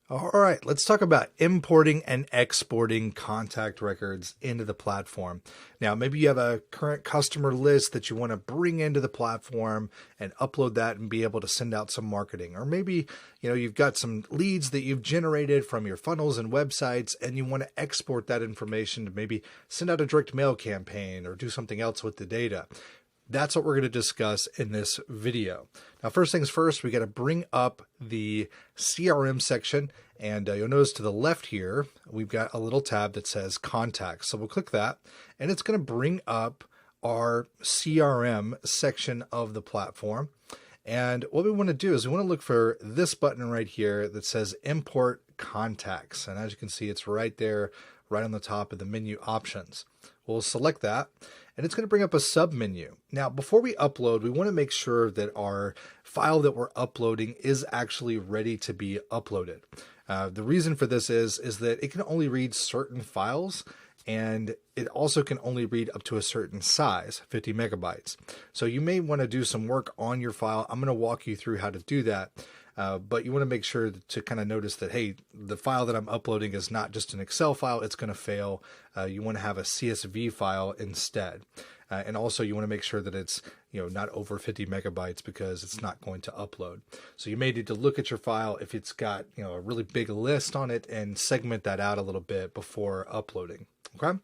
All right, let's talk about importing and exporting contact records into the platform. Now, maybe you have a current customer list that you want to bring into the platform and upload that and be able to send out some marketing. Or maybe, you've got some leads that you've generated from your funnels and websites and you want to export that information to maybe send out a direct mail campaign or do something else with the data. That's what we're going to discuss in this video. Now, first things first, we got to bring up the CRM section, and you'll notice to the left here, we've got a little tab that says contacts. So we'll click that, and it's going to bring up our CRM section of the platform. And what we want to do is we want to look for this button right here that says import contacts. And as you can see, it's right there, right on the top of the menu options. We'll select that, and it's going to bring up a sub menu. Now, before we upload, we want to make sure that our file that we're uploading is actually ready to be uploaded. The reason for this is that it can only read certain files, and it also can only read up to a certain size, 50 megabytes. So you may want to do some work on your file. I'm going to walk you through how to do that. But you want to make sure to kind of notice that, hey, the file that I'm uploading is not just an Excel file, it's going to fail. You want to have a CSV file instead. And also you want to make sure that it's, not over 50 megabytes because it's not going to upload. So you may need to look at your file if it's got, a really big list on it and segment that out a little bit before uploading. Okay.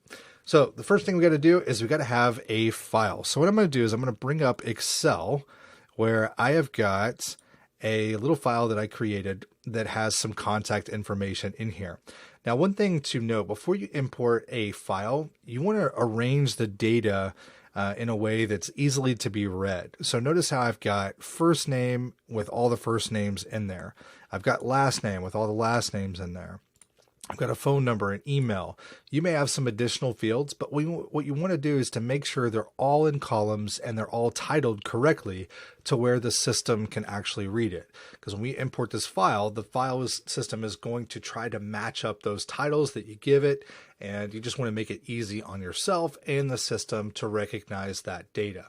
So the first thing we got to do is we got to have a file. So what I'm going to do is I'm going to bring up Excel where I have got a little file that I created that has some contact information in here. Now, one thing to note, before you import a file, you want to arrange the data in a way that's easily to be read. So notice how I've got first name with all the first names in there. I've got last name with all the last names in there. I've got a phone number, an email. You may have some additional fields, but what you want to do is to make sure they're all in columns and they're all titled correctly to where the system can actually read it. Because when we import this file, the file system is going to try to match up those titles that you give it, and you just want to make it easy on yourself and the system to recognize that data.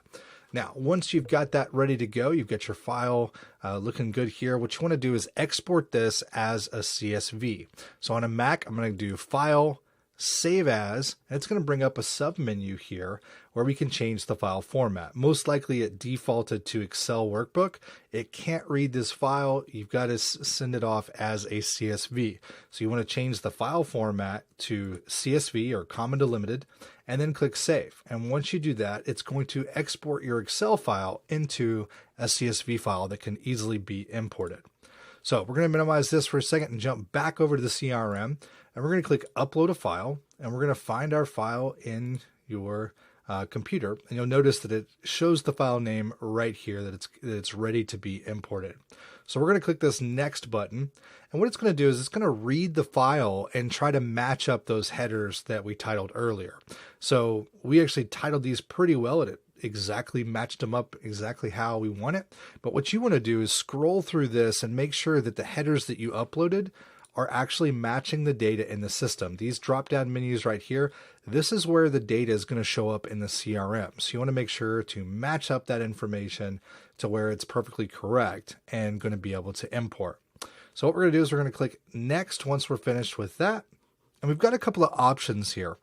Now, once you've got that ready to go, you've got your file looking good here. What you want to do is export this as a CSV. So on a Mac, I'm going to do File, Save As, and it's going to bring up a sub menu here where we can change the file format. Most likely it defaulted to Excel workbook. It can't read this file. You've got to send it off as a CSV. So you want to change the file format to CSV or Common Delimited, and then click Save. And once you do that, it's going to export your Excel file into a CSV file that can easily be imported. So we're going to minimize this for a second and jump back over to the CRM, and we're going to click Upload a File, and we're going to find our file in your computer, and you'll notice that it shows the file name right here, that it's ready to be imported. So we're going to click this Next button, and what it's going to do is it's going to read the file and try to match up those headers that we titled earlier. So we actually titled these pretty well. It exactly matched them up exactly how we want it. But what you want to do is scroll through this and make sure that the headers that you uploaded are actually matching the data in the system. These drop-down menus right here, this is where the data is going to show up in the CRM. So you want to make sure to match up that information to where it's perfectly correct and going to be able to import. So what we're going to do is we're going to click Next once we're finished with that. And we've got a couple of options here.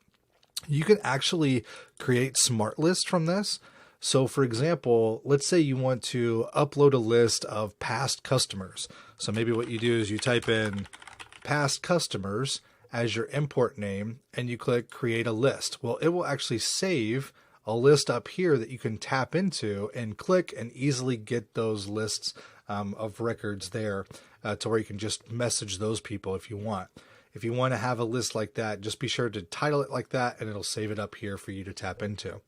You can actually create smart lists from this. So for example, let's say you want to upload a list of past customers. So maybe what you do is you type in past customers as your import name and you click create a list. Well, it will actually save a list up here that you can tap into and click and easily get those lists of records there to where you can just message those people if you want. If you want to have a list like that, just be sure to title it like that and it'll save it up here for you to tap into.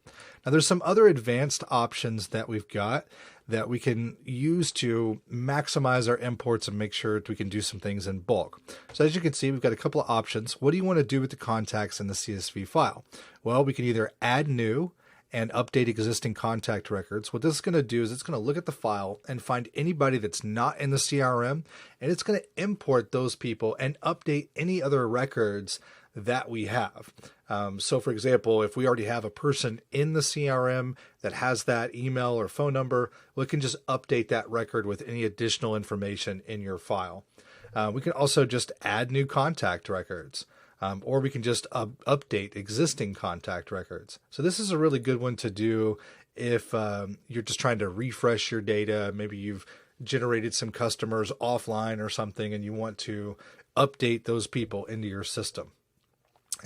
Now there's some other advanced options that we've got that we can use to maximize our imports and make sure that we can do some things in bulk. So as you can see, we've got a couple of options. What do you want to do with the contacts in the CSV file? Well, we can either add new and update existing contact records. What this is going to do is it's going to look at the file and find anybody that's not in the CRM, and it's going to import those people and update any other records that we have. So for example, if we already have a person in the CRM that has that email or phone number, we can just update that record with any additional information in your file. We can also just add new contact records. Or we can just update existing contact records. So this is a really good one to do if you're just trying to refresh your data. Maybe you've generated some customers offline or something and you want to update those people into your system.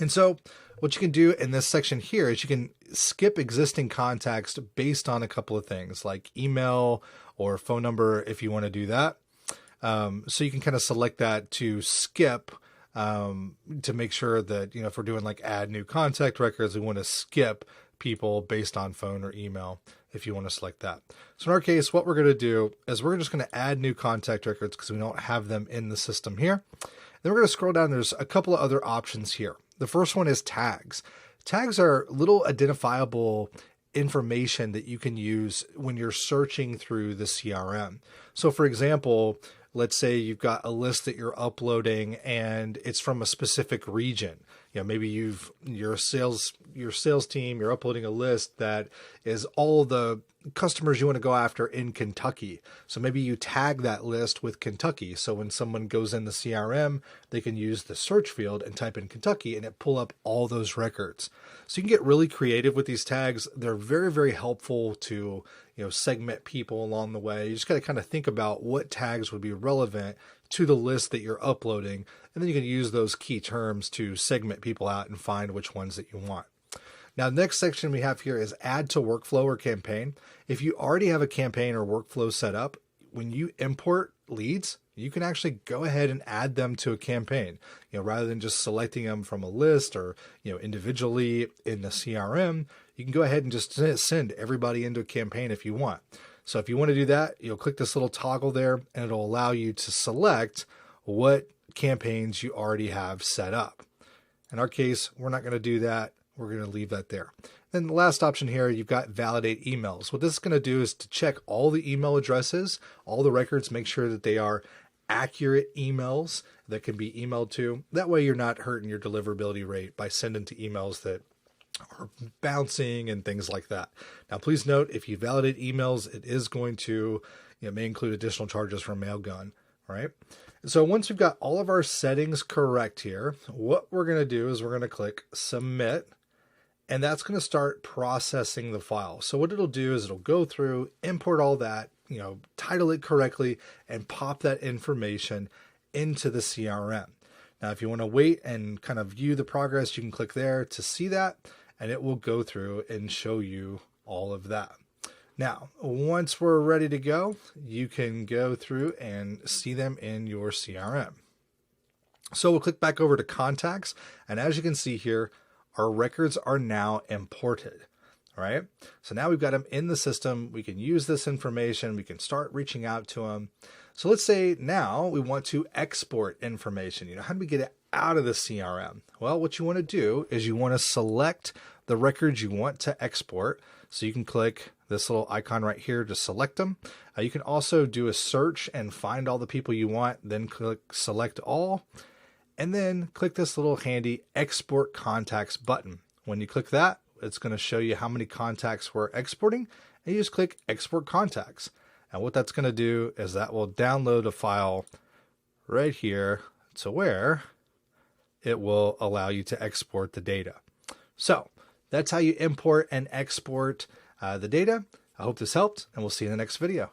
And so what you can do in this section here is you can skip existing contacts based on a couple of things like email or phone number if you want to do that. So you can kind of select that to skip to make sure that, if we're doing like add new contact records, we want to skip people based on phone or email if you want to select that. So in our case, what we're going to do is we're just going to add new contact records because we don't have them in the system here. Then we're going to scroll down. There's a couple of other options here. The first one is tags. Tags are little identifiable information that you can use when you're searching through the CRM. So for example, let's say you've got a list that you're uploading and it's from a specific region. Maybe your sales team, you're uploading a list that is all the customers you want to go after in Kentucky. So maybe you tag that list with Kentucky. So when someone goes in the CRM, they can use the search field and type in Kentucky and it pull up all those records. So you can get really creative with these tags. They're very, very helpful to, segment people along the way. You just got to kind of think about what tags would be relevant to the list that you're uploading. And then you can use those key terms to segment people out and find which ones that you want. Now, the next section we have here is add to workflow or campaign. If you already have a campaign or workflow set up, when you import leads, you can actually go ahead and add them to a campaign, rather than just selecting them from a list or, individually in the CRM, you can go ahead and just send everybody into a campaign if you want. So if you want to do that, you'll click this little toggle there and it'll allow you to select what campaigns you already have set up. In our case, we're not going to do that. We're going to leave that there. Then the last option here, you've got validate emails. What this is going to do is to check all the email addresses, all the records, make sure that they are accurate emails that can be emailed to. That way you're not hurting your deliverability rate by sending to emails that are bouncing and things like that. Now, please note, if you validate emails, it is going to, may include additional charges for Mailgun, right? So once we've got all of our settings correct here, what we're going to do is we're going to click submit, and that's going to start processing the file. So what it'll do is it'll go through, import all that, title it correctly, and pop that information into the CRM. Now, if you want to wait and kind of view the progress, you can click there to see that, and it will go through and show you all of that. Now, once we're ready to go, you can go through and see them in your CRM. So we'll click back over to contacts, and as you can see here, our records are now imported. All right. So now we've got them in the system. We can use this information. We can start reaching out to them. So let's say now we want to export information. How do we get it out of the CRM? Well, what you want to do is you want to select the records you want to export. So you can click this little icon right here to select them. You can also do a search and find all the people you want, then click select all, and then click this little handy export contacts button. When you click that, it's going to show you how many contacts we're exporting, and you just click export contacts. And what that's going to do is that will download a file right here to where it will allow you to export the data. So that's how you import and export the data. I hope this helped, and we'll see you in the next video.